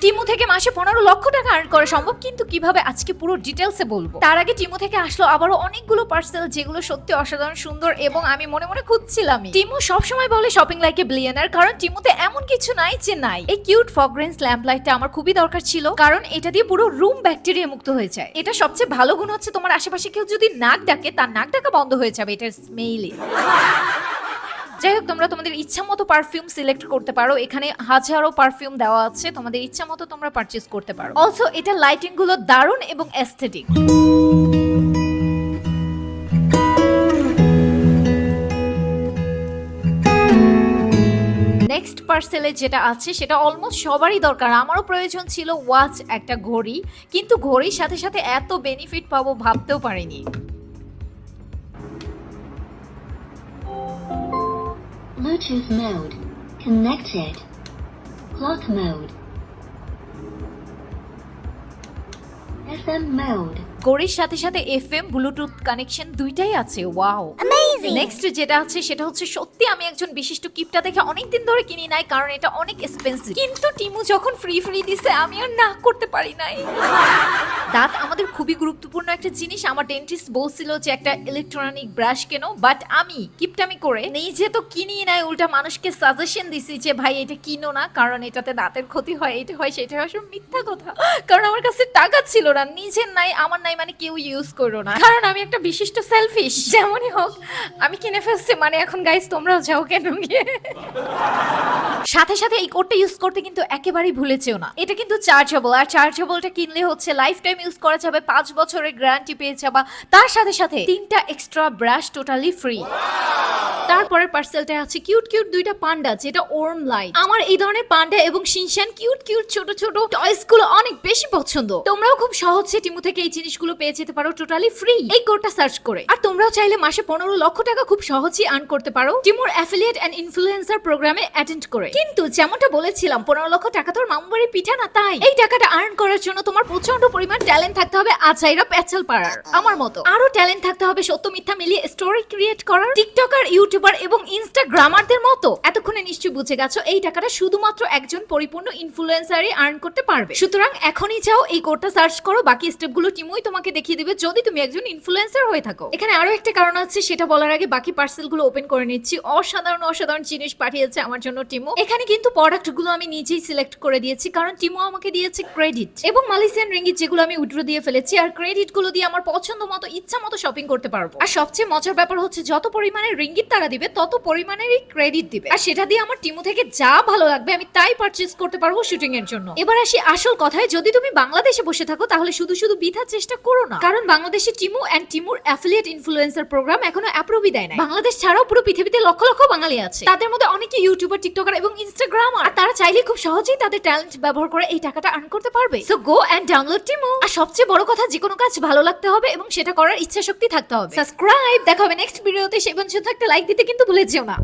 Temu থেকে মাসে 15 লক্ষ টাকা আর্ন করা সম্ভব, কিন্তু কিভাবে আজকে পুরো ডিটেলসে বলবো। তার আগে টিমু থেকে আসলো আবারও অনেকগুলো পার্সেল যেগুলো সত্যি অসাধারণ সুন্দর এবং আমি মনে মনে খুঁজছিলাম। টিমু সবসময় বলে শপিং লাইক এ বিলিয়নার, কারণ টিমুতে এমন কিছু নাই যে নাই। এই কিউট ফ্রেগরেন্স ল্যাম্প লাইটটা আমার খুবই দরকার ছিল, কারণ এটা দিয়ে পুরো রুম ব্যাকটেরিয়া মুক্ত হয়ে যায়। এটা সবচেয়ে ভালো গুণ হচ্ছে তোমার আশেপাশে কেউ যদি নাক ডাকে তার নাক ডাকা বন্ধ হয়ে যাবে এটার স্মেইলে। যাই হোক, তোমরা তোমাদের ইচ্ছা মতো পারফিউম সিলেক্ট করতে পারো। এখানে হাজারো পারফিউম দেওয়া আছে, তোমাদের ইচ্ছা মতো তোমরা পারচেজ করতে পারো। অলসো এটা লাইটিং গুলো দারুণ এবং এস্থেটিক। নেক্সট পার্সেলে যেটা আছে সেটা অলমোস্ট সবারই দরকার। আমারও প্রয়োজন ছিল ওয়াচ, একটা ঘড়ি, কিন্তু ঘড়ির সাথে সাথে এত বেনিফিট পাবো ভাবতেও পারিনি। Bluetooth mode. Connected. Clock mode. FM mode. ঘড়ির সাথে সাথে এফএম ব্লুটুথ কানেকশন দুইটাই আছে। Wow, amazing. নেক্সট যেটা আছে সেটা হচ্ছে সত্যি আমি একজন বিশিষ্ট কিপটা দেখে অনেকদিন ধরে কিনি নাই, কারণ এটা অনেক এক্সপেন্সিভ, কিন্তু টিমু যখন ফ্রি দিছে আমি আর না করতে পারি নাই। দাঁত আমাদের খুবই গুরুত্বপূর্ণ একটা জিনিস। আমার ডেন্টিস্ট বলছিল যে একটা ইলেকট্রনিক ব্রাশ কেনো, বাট আমি কিপটামি করে নিজে তো কিনি নাই, উল্টা মানুষকে সাজেশন দিছি যে ভাই এটা কিনো না, কারণ এটাতে দাঁতের ক্ষতি হয়, এটা হয় সেটা হয়। সব মিথ্যা কথা, কারণ আমার কাছে টাকা ছিল না, নিজের নাই, আমার নাই মানে কেউ ইউজ করো না, কারণ আমি একটা বিশিষ্ট সেলফিশ। যেমনই হোক আমি কিনে ফেলছি, মানে এখন গাইস তোমরাও যাও কেন গিয়ে। সাথে সাথে এই কোডটা ইউজ করতে কিন্তু একেবারেই ভুলে যেও না। এটা কিন্তু চার্জেবল, আর চার্জেবলটা কিনলে হচ্ছে লাইফ টাইম ইউজ করা যাবে, 5 বছরের গ্যারান্টি পেয়ে যাবা। তার সাথে সাথে 3টা এক্সট্রা ব্রাশ টোটালি ফ্রি। তারপরের পার্সেলটা আছে কিউট দুইটা পান্ডা, যেটা ওর্ম লাইট। আমার এই ধরনের পান্ডা এবং শিনশান কিউট ছোট টয়স গুলো অনেক বেশি পছন্দ। তোমরাও খুব সহজে টিমু থেকে এই জিনিসগুলো পেয়ে যেতে পারো টোটালি ফ্রি এই কোডটা সার্চ করে। আর তোমরাও চাইলে মাসে 15 লক্ষ টাকা খুব সহজেই আর্ন করতে পারো টিমুর অ্যাফিলিয়েট এন্ড ইনফ্লুয়েন্সার প্রোগ্রামে অ্যাটেন্ড করে। কিন্তু যেমনটা বলেছিলাম 15 লক্ষ টাকা তোর মামুবাড়ি পিঠা না, তাই এই টাকাটা আর্ন করার জন্য তোমার প্রচন্ড পরিমাণ ট্যালেন্ট থাকতে হবে, আচাইরা প্যাচাল পাড়ার আমার মতো। আরো ট্যালেন্ট থাকতে হবে সত্য মিথ্যা মিলিয়ে স্টোরি ক্রিয়েট করার, টিকটকার, ইউটিউবার এবং ইনস্টাগ্রামারদের মতো। এতক্ষণে নিশ্চয়ই বুঝে গেছো এই টাকাটা শুধুমাত্র একজন পরিপূর্ণ ইনফ্লুয়েন্সারই আর্ন করতে পারবে। সুতরাং এখনই যাও এই কোডটা সার্চ করো, বাকি স্টেপগুলো টিমুই তোমাকে দেখিয়ে দিবে যদি তুমি একজন ইনফ্লুয়েন্সার হয়ে থাকো। এখানে আরো একটা কারণ আছে, সেটা বলার আগে বাকি পার্সেলগুলো ওপেন করে নিচ্ছি। অসাধারণ জিনিস পাঠিয়েছে আমার জন্য টিমু। এখানে কিন্তু প্রোডাক্টগুলো আমি নিজেই সিলেক্ট করে দিয়েছি, কারণ টিমু আমাকে দিয়েছে ক্রেডিট এবং মালয়েশিয়ান রিঙ্গিট, যেগুলো আমি উইথড্র দিয়ে ফেলেছি। আর ক্রেডিট গুলো দিয়ে আমার পছন্দ মতো ইচ্ছা মতো শপিং করতে পারবো। আর সবচেয়ে মজার ব্যাপার হচ্ছে যত পরিমাণে রিঙ্গিট তারা দিবে তত পরিমাণেরই ক্রেডিট দিবে, আর সেটা দিয়ে আমার টিমু থেকে যা ভালো লাগবে আমি তাই পারচেজ করতে পারবো শুটিং এর জন্য। এবার আসি আসল কথায়, যদি তুমি বাংলাদেশে বসে থাকো তাহলে শুধু বৃথা চেষ্টা করো না, কারণ বাংলাদেশে টিমু এন্ড টিমুর অ্যাফিলিয়েট ইনফ্লুয়েন্সার প্রোগ্রাম এখনো অ্যাপ্রুভই দেয় না। বাংলাদেশ ছাড়াও পুরো পৃথিবীতে লক্ষ বাঙালি আছে, তাদের মধ্যে অনেকে ইউটিউবার, টিকটকার এবং ইনস্টাগ্রামার, আর তারা চাইলে খুব সহজেই তাদের ট্যালেন্ট ব্যবহার করে এই টাকাটা আর্ন করতে পারবে। So go and download Temu. আর সবচেয়ে বড় কথা, যে কোনো কাজ ভালো লাগতে হবে এবং সেটা করার ইচ্ছা শক্তি থাকতে হবে। সাবস্ক্রাইব। দেখা হবে নেক্সট ভিডিওতে, সেই পর্যন্ত একটা লাইক দিতে কিন্তু ভুলে যেও না।